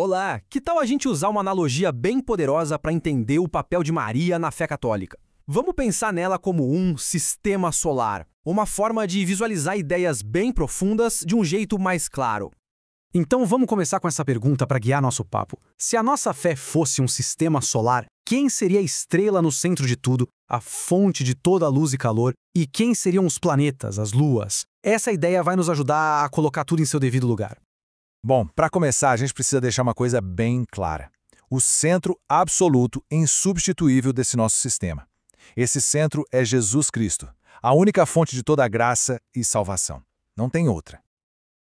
Olá, que tal a gente usar uma analogia bem poderosa para entender o papel de Maria na fé católica? Vamos pensar nela como um sistema solar, uma forma de visualizar ideias bem profundas de um jeito mais claro. Então vamos começar com essa pergunta para guiar nosso papo. Se a nossa fé fosse um sistema solar, quem seria a estrela no centro de tudo, a fonte de toda a luz e calor, e quem seriam os planetas, as luas? Essa ideia vai nos ajudar a colocar tudo em seu devido lugar. Bom, para começar, a gente precisa deixar uma coisa bem clara. O centro absoluto e insubstituível desse nosso sistema. Esse centro é Jesus Cristo, a única fonte de toda a graça e salvação. Não tem outra.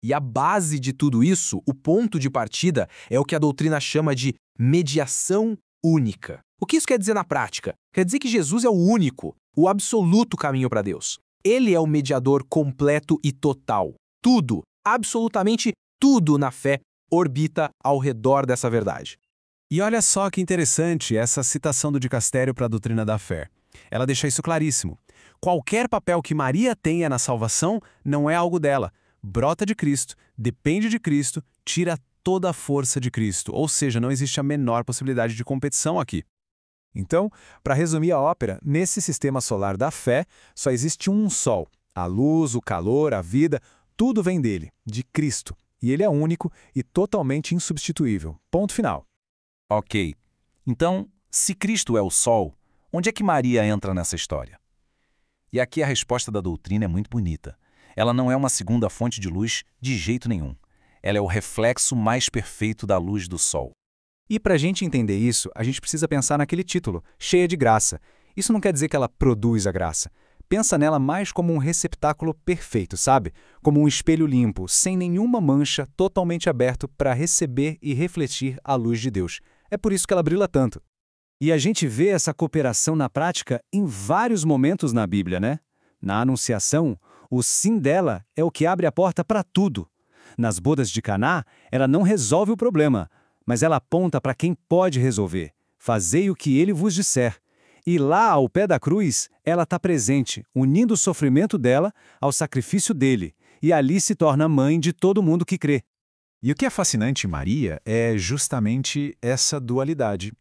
E a base de tudo isso, o ponto de partida, é o que a doutrina chama de mediação única. O que isso quer dizer na prática? Quer dizer que Jesus é o único, o absoluto caminho para Deus. Ele é o mediador completo e total. Tudo, absolutamente tudo na fé orbita ao redor dessa verdade. E olha só que interessante essa citação do dicastério para a doutrina da fé. Ela deixa isso claríssimo. Qualquer papel que Maria tenha na salvação não é algo dela. Brota de Cristo, depende de Cristo, tira toda a força de Cristo. Ou seja, não existe a menor possibilidade de competição aqui. Então, para resumir a ópera, nesse sistema solar da fé, só existe um Sol. A luz, o calor, a vida, tudo vem dele, de Cristo. E ele é único e totalmente insubstituível. Ponto final. Ok. Então, se Cristo é o Sol, onde é que Maria entra nessa história? E aqui a resposta da doutrina é muito bonita. Ela não é uma segunda fonte de luz de jeito nenhum. Ela é o reflexo mais perfeito da luz do Sol. E para a gente entender isso, a gente precisa pensar naquele título, cheia de graça. Isso não quer dizer que ela produz a graça. Pensa nela mais como um receptáculo perfeito, sabe? Como um espelho limpo, sem nenhuma mancha, totalmente aberto para receber e refletir a luz de Deus. É por isso que ela brilha tanto. E a gente vê essa cooperação na prática em vários momentos na Bíblia, né? Na Anunciação, o sim dela é o que abre a porta para tudo. Nas bodas de Caná, ela não resolve o problema, mas ela aponta para quem pode resolver. Fazei o que ele vos disser. E lá, ao pé da cruz, ela está presente, unindo o sofrimento dela ao sacrifício dele, e ali se torna mãe de todo mundo que crê. E o que é fascinante em Maria é justamente essa dualidade.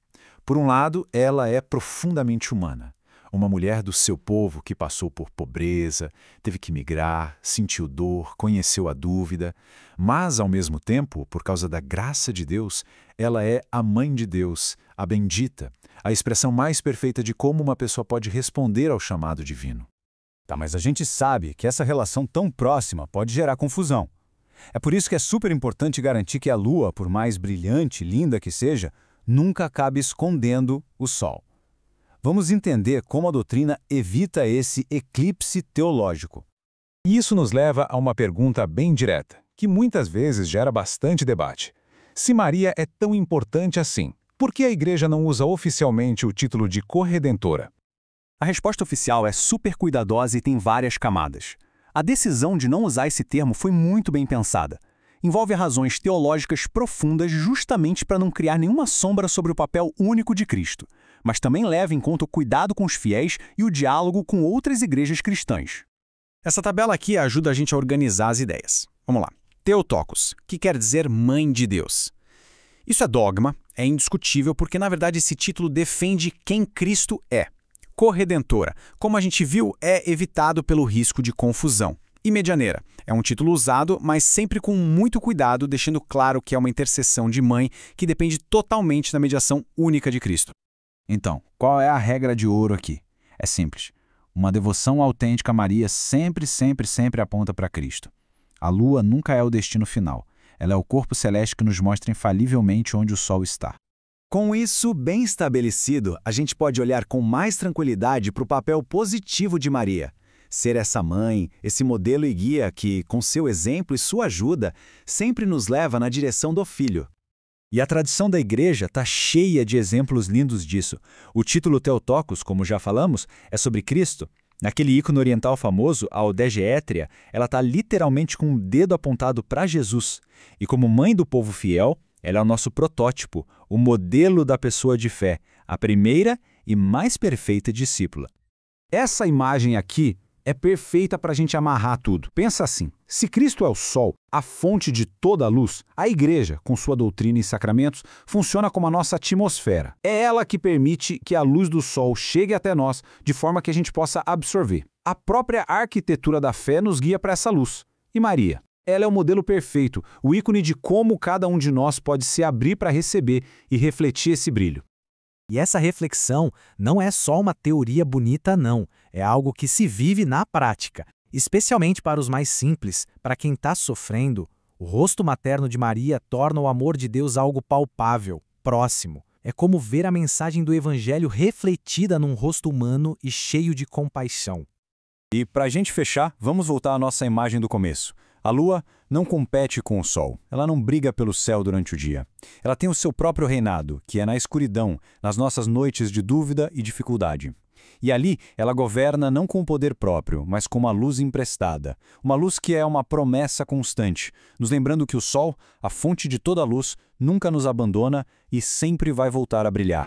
Por um lado, ela é profundamente humana. Uma mulher do seu povo que passou por pobreza, teve que migrar, sentiu dor, conheceu a dúvida. Mas, ao mesmo tempo, por causa da graça de Deus, ela é a mãe de Deus, a bendita, a expressão mais perfeita de como uma pessoa pode responder ao chamado divino. Tá, mas a gente sabe que essa relação tão próxima pode gerar confusão. É por isso que é super importante garantir que a Lua, por mais brilhante e linda que seja, nunca acabe escondendo o Sol. Vamos entender como a doutrina evita esse eclipse teológico. E isso nos leva a uma pergunta bem direta, que muitas vezes gera bastante debate. Se Maria é tão importante assim, por que a Igreja não usa oficialmente o título de corredentora? A resposta oficial é super cuidadosa e tem várias camadas. A decisão de não usar esse termo foi muito bem pensada. Envolve razões teológicas profundas justamente para não criar nenhuma sombra sobre o papel único de Cristo, mas também leva em conta o cuidado com os fiéis e o diálogo com outras igrejas cristãs. Essa tabela aqui ajuda a gente a organizar as ideias. Vamos lá. Theotokos, que quer dizer mãe de Deus. Isso é dogma, é indiscutível porque, na verdade, esse título defende quem Cristo é. Corredentora, como a gente viu, é evitado pelo risco de confusão. E medianeira, é um título usado, mas sempre com muito cuidado, deixando claro que é uma intercessão de mãe que depende totalmente da mediação única de Cristo. Então, qual é a regra de ouro aqui? É simples. Uma devoção autêntica a Maria sempre aponta para Cristo. A lua nunca é o destino final. Ela é o corpo celeste que nos mostra infalivelmente onde o Sol está. Com isso bem estabelecido, a gente pode olhar com mais tranquilidade para o papel positivo de Maria. Ser essa mãe, esse modelo e guia que, com seu exemplo e sua ajuda, sempre nos leva na direção do Filho. E a tradição da Igreja está cheia de exemplos lindos disso. O título Theotokos, como já falamos, é sobre Cristo. Naquele ícone oriental famoso, a Odegeétria, ela está literalmente com o dedo apontado para Jesus. E como mãe do povo fiel, ela é o nosso protótipo, o modelo da pessoa de fé, a primeira e mais perfeita discípula. Essa imagem aqui é perfeita para a gente amarrar tudo. Pensa assim, se Cristo é o Sol, a fonte de toda a luz, a Igreja, com sua doutrina e sacramentos, funciona como a nossa atmosfera. É ela que permite que a luz do Sol chegue até nós de forma que a gente possa absorver. A própria arquitetura da fé nos guia para essa luz. E Maria? Ela é o modelo perfeito, o ícone de como cada um de nós pode se abrir para receber e refletir esse brilho. E essa reflexão não é só uma teoria bonita, não. É algo que se vive na prática. Especialmente para os mais simples, para quem está sofrendo, o rosto materno de Maria torna o amor de Deus algo palpável, próximo. É como ver a mensagem do Evangelho refletida num rosto humano e cheio de compaixão. E para a gente fechar, vamos voltar à nossa imagem do começo. A Lua não compete com o Sol, ela não briga pelo céu durante o dia. Ela tem o seu próprio reinado, que é na escuridão, nas nossas noites de dúvida e dificuldade. E ali ela governa não com o poder próprio, mas com uma luz emprestada, uma luz que é uma promessa constante, nos lembrando que o Sol, a fonte de toda a luz, nunca nos abandona e sempre vai voltar a brilhar.